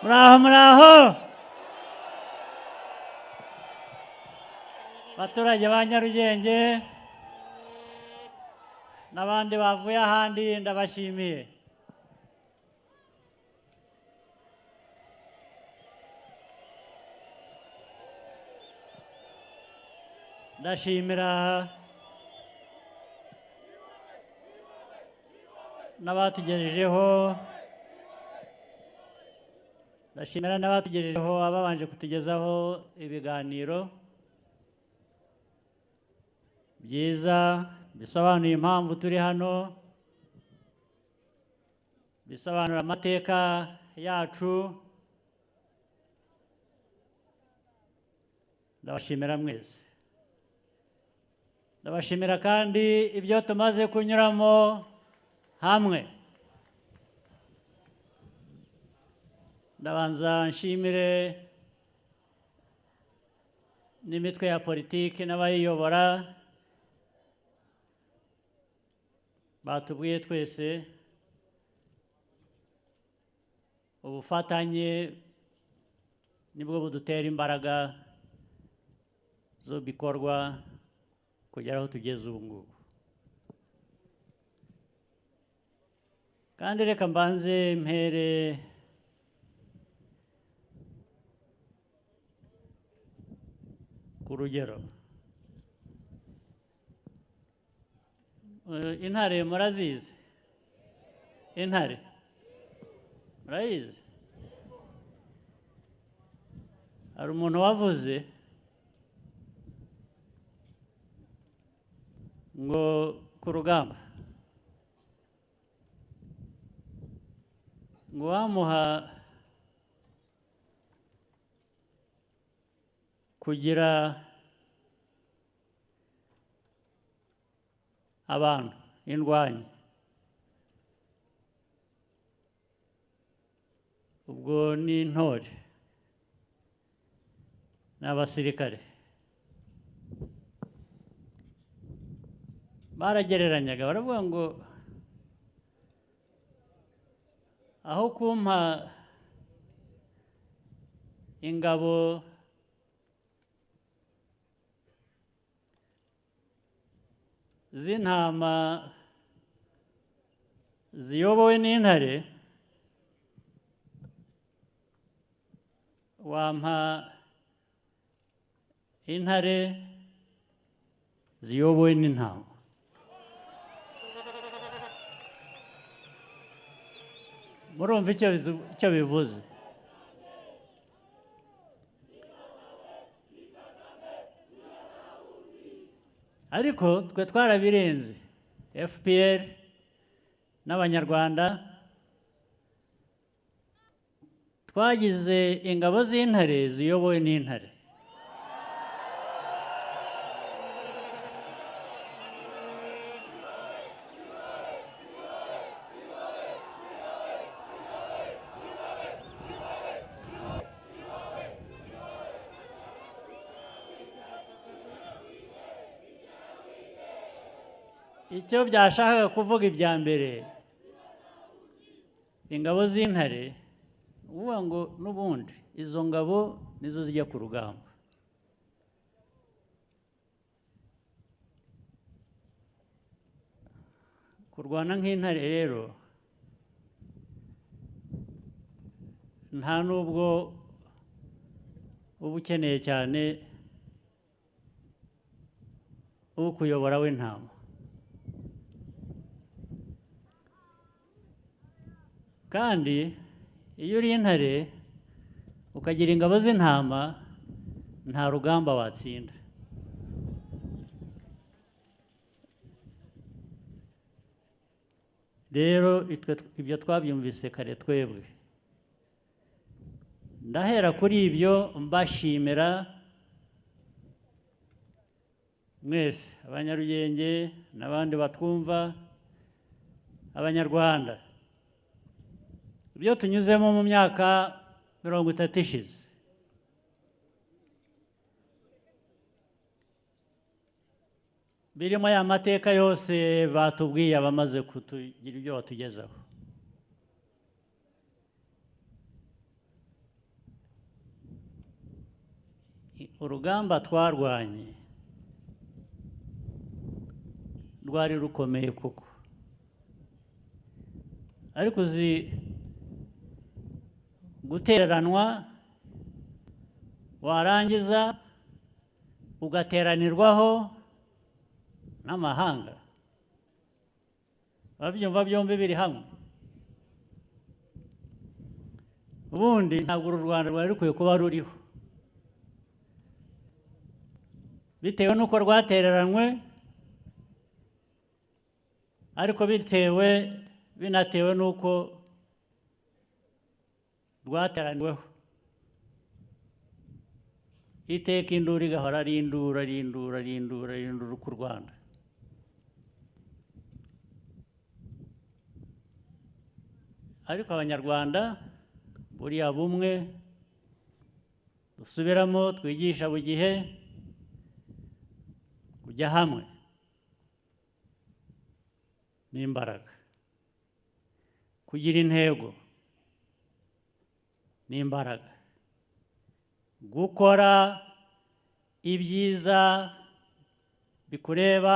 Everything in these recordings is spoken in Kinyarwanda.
Muraho muraho baturage ba Nyarugenge n'abandi bavuye ahandi ndabashimiye. Ndashimira n'abatugejejeho ababanje kutugezaho ibiganiro byiza bisobanuye impamvu turi hano, bisobanura amateka yacu. Ndabashimira mwese. Ndabashimira kandi ibyo tumaze kunyuramo hamwe. Ndabanza nshimire n'imitwe ya politiki n'abayiyobora batubwiye twese ubufatanye nibwo budutera imbaraga zo bikorwa kugera aho tugeze ubu ngubu. Kandi reka mbanze mpere ku rugero. Intare murazizi? Intare murayizi? Hari umuntu wavuze ngo ku rugamba ngo wamuha kugira abantu indwanyi, ubwo ni intore n'abasirikare. Baragereranyaga baravuga ngo aho kumpa ingabo z'intama ziyobowe n'intare, wampa intare ziyobowe n'intama. Murumva icyo bivuze? Ariko twe twarabirenze. FPR n'Abanyarwanda twagize ingabo z'intare ziyobowe n'intare. Icyo byashakaga kuvuga ibya mbere, ingabo z'intare, uvuga ngo n'ubundi izo ngabo nizo zijya ku rugamba. Kurwana nk'intare rero nta nubwo uba ukeneye cyane ukuyobora w'intama. Kandi iyo uri intare ukagira ingabo z'intama nta rugamba watsinda. Rero ibyo twabyumvise kare twebwe. Ndahera kuri ibyo mbashimira mwese Abanyarugenge n'abandi batwumva, Abanyarwanda, ibyo tunyuzemo mu myaka 30 ishize. Birimo ya mateka yose batubwiye abamaze kutugira ibyo batugezaho. urugamba twarwanye rwari rukomeye kuko ariko uzi gutereranwa warangiza ugateranirwaho n'amahanga babyumva byombi biri hamwe ubundi ntabwo uru Rwanda rwari rukwiye kuba ruriho bitewe n'uko rwatereranywe ariko binatewe n'uko rwateraniweho iteka induru igahora ari induru ku Rwanda ariko abanyarwanda buriya bumwe dusubiramo twigisha buri gihe kujya hamwe n'imbaraga kugira intego n'imbaraga gukora ibyiza bikureba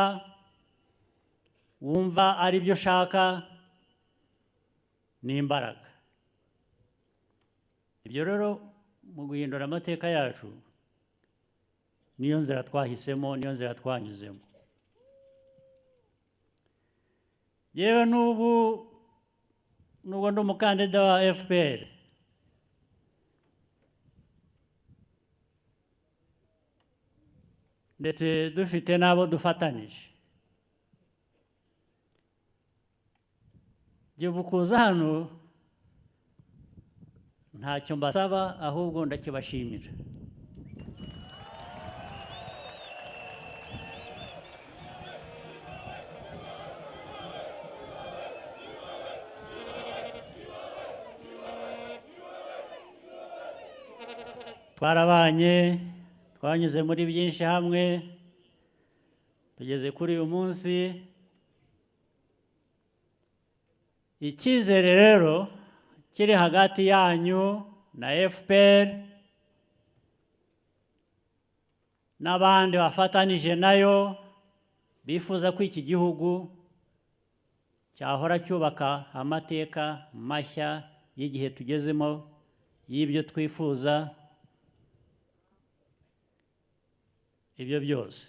wumva ari byo ushaka n'imbaraga ibyo rero mu guhindura amateka yacu niyo nzira twahisemo niyo nzira twanyuzemo yewe nubwo ndi umukandida wa FPR ndetse dufite n'abo dufatanije kuza hano ntacyo mbasaba ahubwo ndakibashimira twarabanye twanyuze muri byinshi hamwe tugeze kuri uyu munsi icyizere rero kiri hagati yanyu na FPR n'abandi bafatanije nayo bifuza ko iki gihugu cyahora cyubaka amateka mashya y'igihe tugezemo y'ibyo twifuza ibyo byose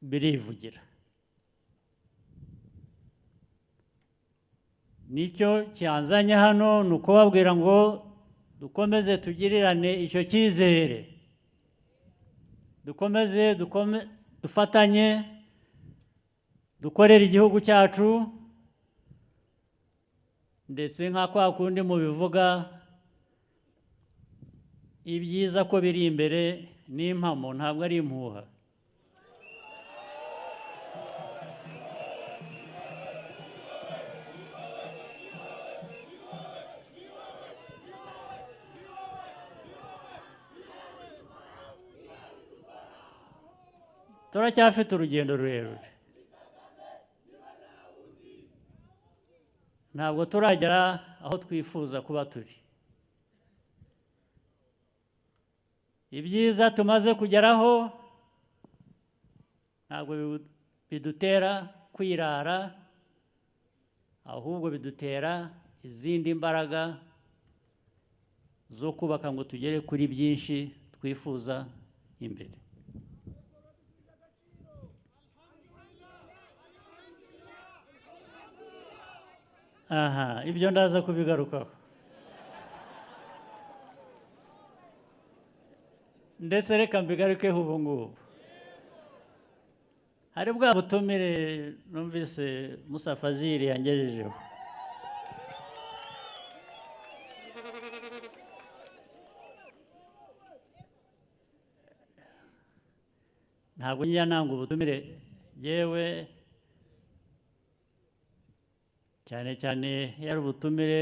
birivugira nicyo cyanzanye hano ni ukubabwira ngo dukomeze tugirirane icyo cyizere dufatanye dukorere igihugu cyacu ndetse nka kwa kundi mubivuga ibyiza ko biri imbere n'impamo ntabwo ari impuha turacyafite urugendo rurerure ntabwo turagera aho twifuza kuba turi ibyiza tumaze kugeraho ntabwo bidutera kwirara ahubwo bidutera izindi mbaraga zo kubaka ngo tugere kuri byinshi twifuza imbere aha ibyo ndaza kubigarukaho ndetse reka mbigarukeho ubu ngubu hari bwa butumire numvise Musa Fazili yangejejeho ntabwo njya nanga ubutumire yewe cyane cyane yari ubutumire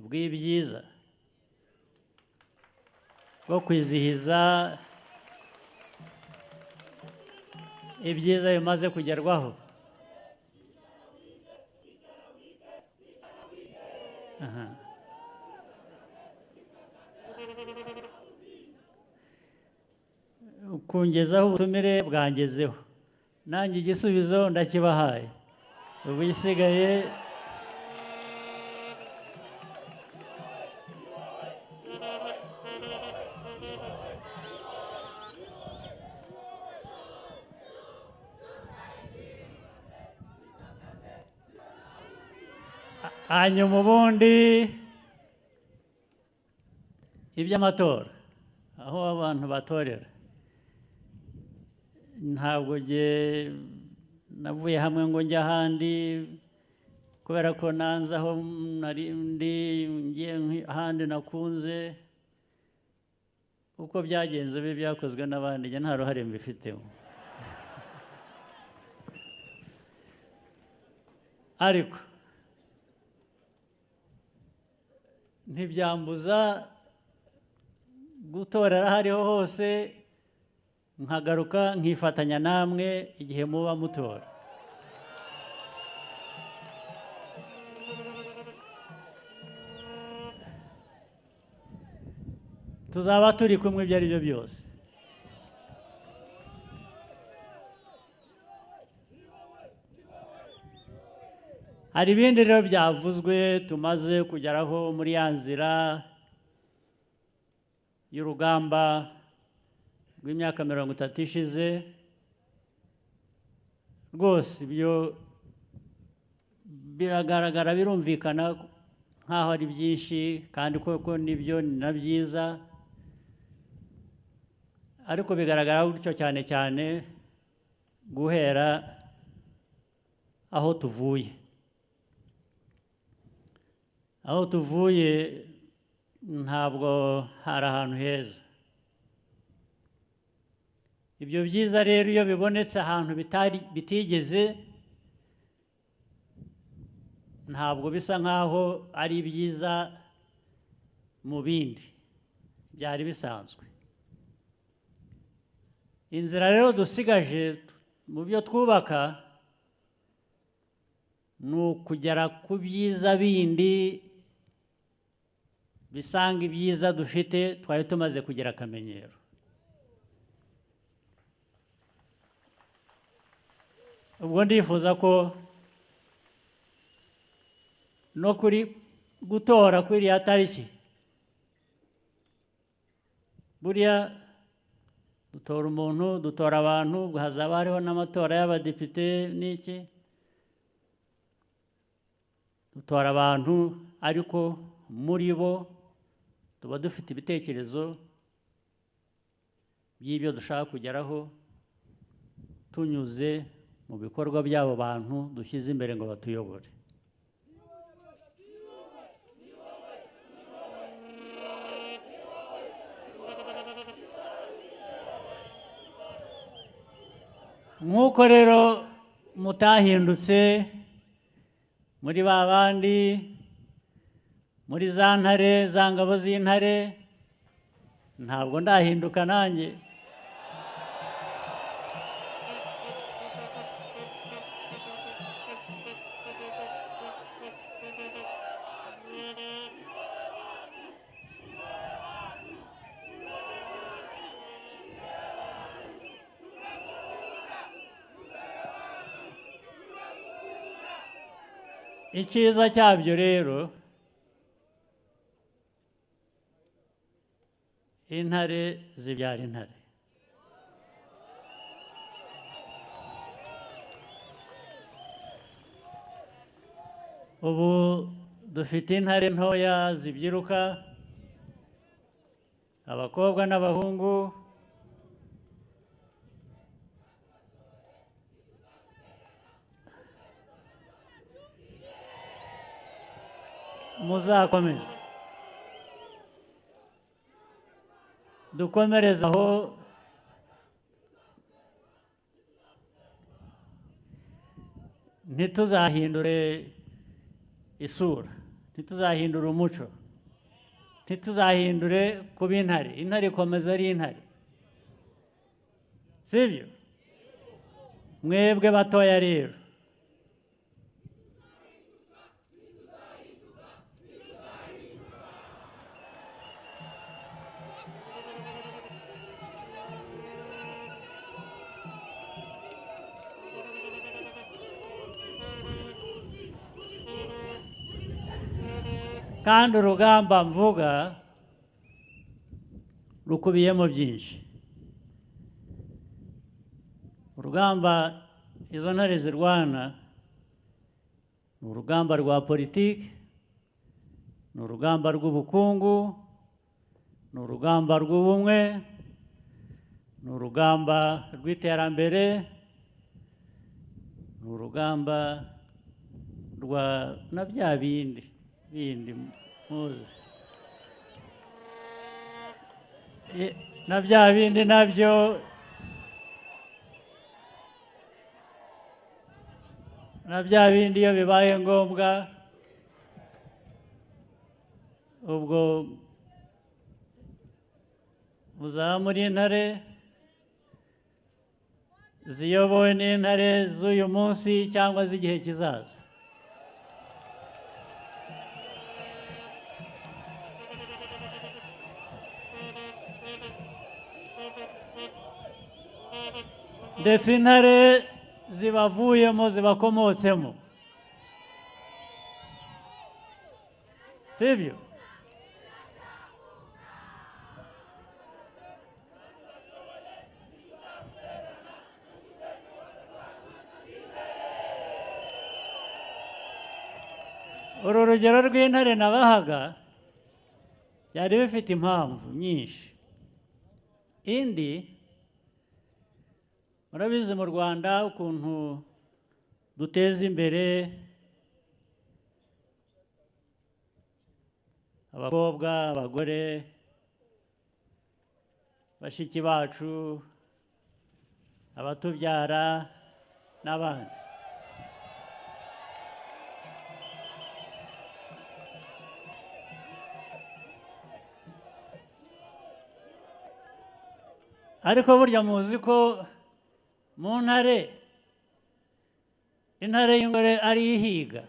bw'ibyiza bwo kwizihiza ibyiza bimaze kugerwaho kungezaho ubutumire bwangezeho, nanjye igisubizo ndakibahaye, ubu igisigaye hanyuma ubundi iby'amatora aho abantu batorera, ntabwo navuye hamwe ngo njye ahandi kubera ko nanze aho nari ndi, ngiye ahandi nakunze. Uko byagenze byakozwe n'abandi, njye nta ruhare mbifitemo. Ariko ntibyambuza gutorera aho ariho hose, nkagaruka nkifatanya namwe igihe muba mutora. Tuzaba turi kumwe ibyo ari byo byose. Hari ibindi rero byavuzwe tumaze kugeraho muri ya nzira y'urugamba rw'imyaka 30 ishize. Rwose ibyo biragaragara, birumvikana nk'aho ari byinshi, kandi koko nibyo ni na byiza, ariko bigaragara gutyo cyane cyane guhera aho tuvuye. Aho tuvuye ntabwo hari ahantu heza. Ibyo byiza rero iyo bibonetse ahantu bitigeze, ntabwo bisa nk'aho ari byiza mu bindi byari bisanzwe. Inzira rero dusigaje mu byo twubaka ni ukugera ku byiza bindi bisanga ibyiza dufite twari tumaze kugira akamenyero. Ubwo ndifuza ko no kuri gutora kuri iriya tariki, buriya dutora umuntu, dutora abantu, hazaba hariho n'amatora y'abadepite n'iki, dutora abantu, ariko muri bo tuba dufite ibitekerezo by'ibyo dushaka kugeraho tunyuze mu bikorwa by'abo bantu dushyize imbere ngo batuyobore. Nk'uko rero mutahindutse muri ba bandi, muri za ntare, za ngabo z'intare, ntabwo ndahinduka nanjye. Icyiza cyabyo rero, intare zibyara intare. Ubu dufite intare ntoya zibyiruka, abakobwa n'abahungu, muzakomeze dukomereze aho. Ntituzahindure isura, ntituzahindure umuco, ntituzahindure kuba intare. Intare ikomeza ari intare, sibyo? Mwebwe batoya rero, kandi urugamba mvuga rukubiyemo byinshi. Urugamba izo ntare zirwana ni urugamba rwa politiki, ni urugamba rw'ubukungu, ni urugamba rw'ubumwe, ni urugamba rw'iterambere, ni urugamba rwa na bya bindi muzi, na bya bindi nabyo iyo bibaye ngombwa ubwo muzaba muri intare ziyobowe n'intare z'uyu munsi cyangwa z'igihe kizaza. Ndetse intare zibavuyemo zibakomotsemo, sibyo? Uru rugero rw'intare nabahaga byari bifite impamvu nyinshi. Indi, murabizi mu Rwanda ukuntu duteza imbere abakobwa, abagore, bashiki bacu, abatubyara n'abandi. Ariko burya muzi ko mu ntare, intare y'ingore ari ihiga.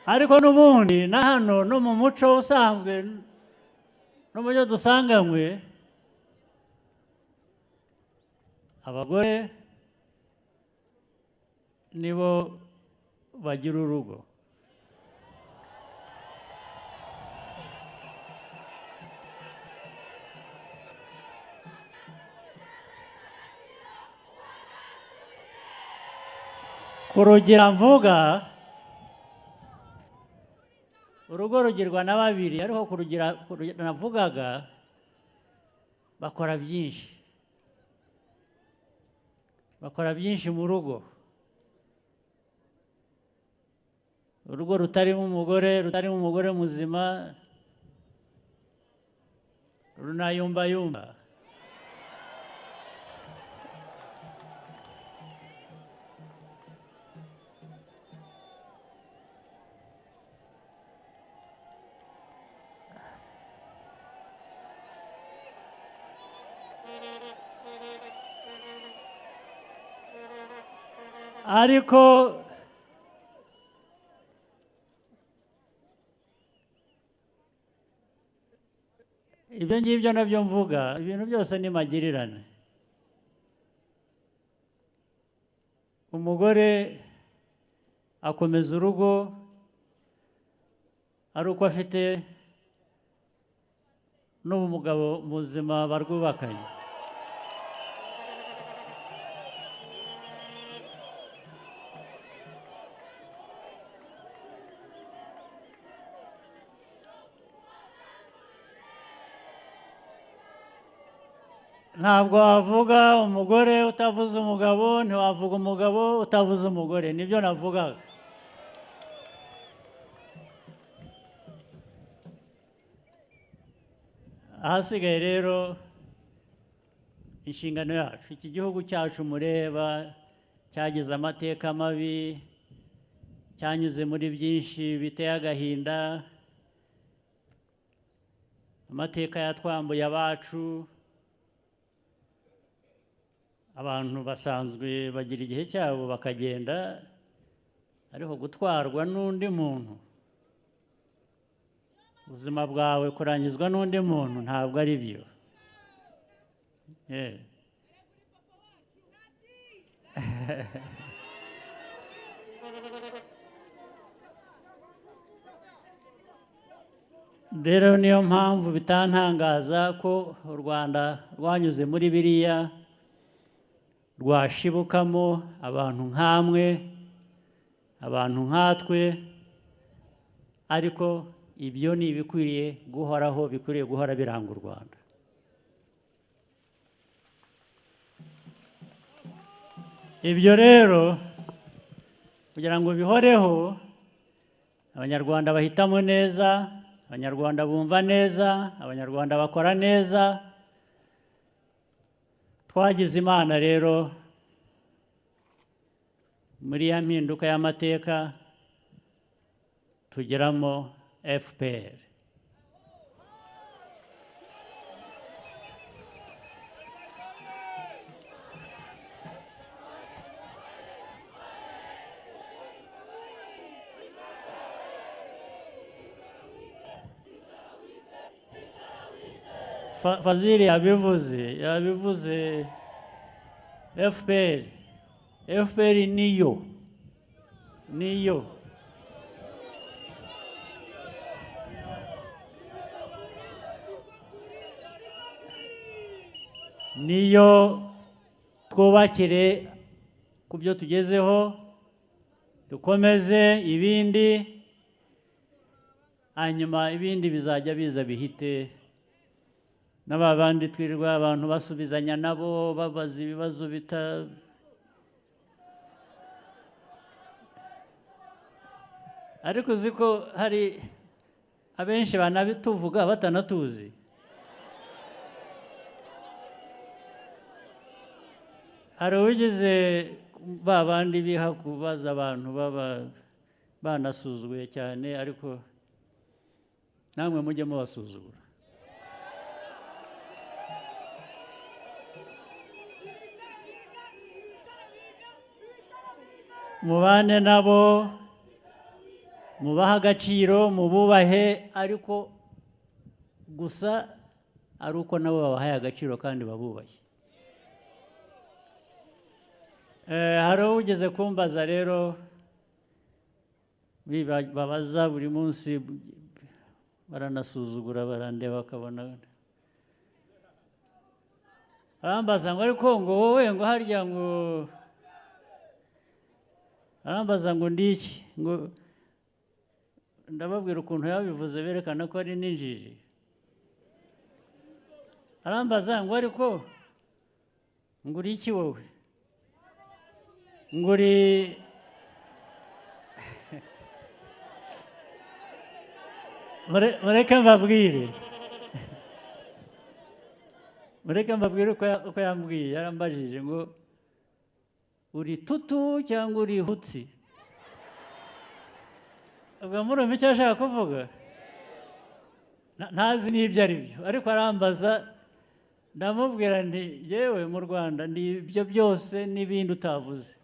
Ariko n'ubundi na hano no mu muco usanzwe no mu byo dusanganywe, abagore nibo bagira urugo. Kurugira mvuga, urugo rugirwa na babiri, ariko kurugira navugaga bakora byinshi. Bakora byinshi mu rugo. Urugo rutarimo umugore muzima runayumbayumba. Ariko ibyo ngibyo nabyo mvuga, ibintu byose ni magirirane. Umugore akomeza urugo ari uko afite n'umugabo muzima barwubakanye. Ntabwo wavuga umugore utavuze umugabo, ntiwavuga umugabo utavuze umugore. Nibyo navugaga. Ahasigaye rero inshingano yacu, iki gihugu cyacu mureba cyagize amateka mabi, cyanyuze muri byinshi biteye agahinda, amateka yatwambuye abacu. Abantu basanzwe bagira igihe cyabo bakagenda, ariko gutwarwa n'undi muntu ubuzima bwawe kurangizwa n'undi muntu ntabwo ari byo. Rero niyo mpamvu bitantangaza ko u Rwanda rwanyuze muri biriya, rwashibukamo abantu nk'amwe, abantu nkatwe, ariko ibyo ni ibikwiriye guhoraho, bikwiriye guhora biranga u Rwanda. Ibyo rero kugira ngo bihoreho, Abanyarwanda bahitamo neza, Abanyarwanda bumva neza, Abanyarwanda bakora neza. Twagize Imana rero muri ya mpinduka y'amateka tugeramo FPR. Fazili yabivuze FPR niyo twubakire ku byo tugezeho, dukomeze ibindi, hanyuma ibindi bizajya biza bihite. N'aba bandi twirirwa abantu basubizanya nabo babaza ibibazo ariko uzi ko hari abenshi banabituvuga batanatuzi. Hari ugize ba bandi biha kubaza abantu baba banasuzuguye cyane, ariko namwe mujye mubasuzugura. Mubane nabo, mubaha agaciro, mububahe, ariko gusa ari uko nabo babahaye agaciro kandi babubahe. Hari ugeze kumbaza rero, babaza buri munsi, baranasuzugura, barandeba bakabona. Arambaza ngo ariko ngo wowe ngo harya ngo, arambaza ngo ndiki, ngo ndababwira ukuntu yabivuze berekana ko ari n'injiji. Arambaza ngo ariko ngo uri iki wowe, ngo uri mureke mbabwire uko yambwiye. Yarambajije ngo uri tutu cyangwa uri hutsi. Ubwo murumva icyo ashaka kuvuga? Ntazi n'ibyo ari byo, ariko arambaza, ndamubwira nti yewe mu Rwanda ni ibyo byose n'ibindi utavuze.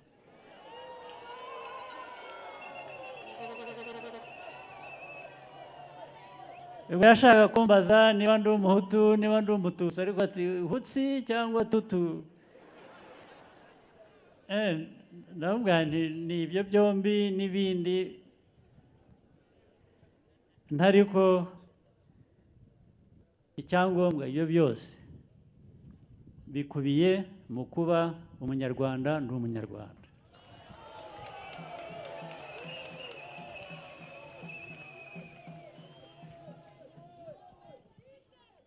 Ubwo yashaka kumbaza niba ndi umuhutu, niba ndi umututsi, ariko ati hutsi cyangwa tutu. Ndamubwira nti ni ibyo byombi n'ibindi, ntariko icyangombwa ibyo byose bikubiye mu kuba umunyarwanda, ndi umunyarwanda.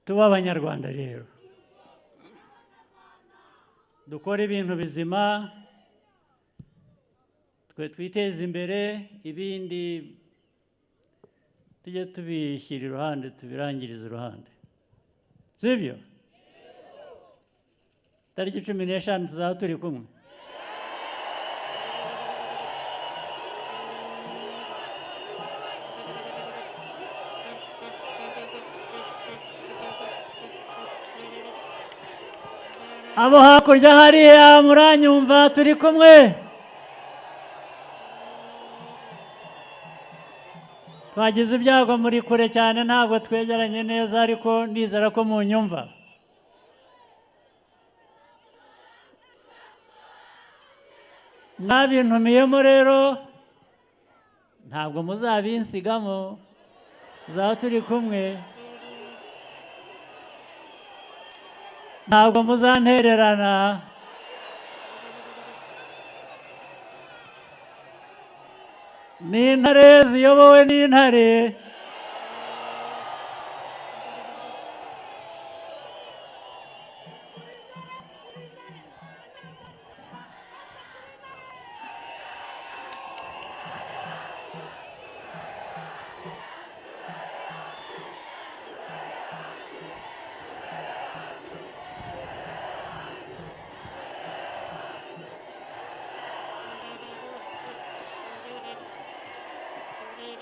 Tuba abanyarwanda rero, dukora ibintu bizima, twe twiteze imbere, ibindi tujye tubishyira iruhande, tubirangiriza iruhande. Sibyo? Tariki 15 tuzaba turi kumwe. Abo hakurya hariya muranyumva, turi kumwe? twagize ibyago muri kure cyane ntabwo twegeranye neza ariko ndizera ko munyumva. Mwabintumiyemo rero ntabwo muzabinsigamo, tuzaba turi kumwe, ntabwo muzantererana. Ni intare ziyobowe n'intare.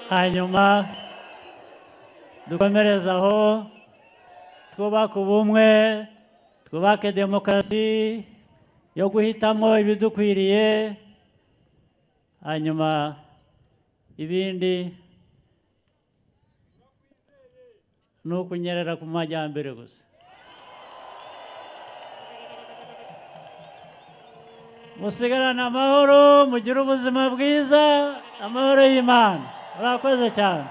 Hanyuma dukomereze aho, twubake ubumwe, twubake demokarasi yo guhitamo ibidukwiriye, hanyuma ibindi ni ukunyerera ku majyambere gusa. Musigarane amahoro, mugire ubuzima bwiza, amahoro y'Imana. Murakoze cyane.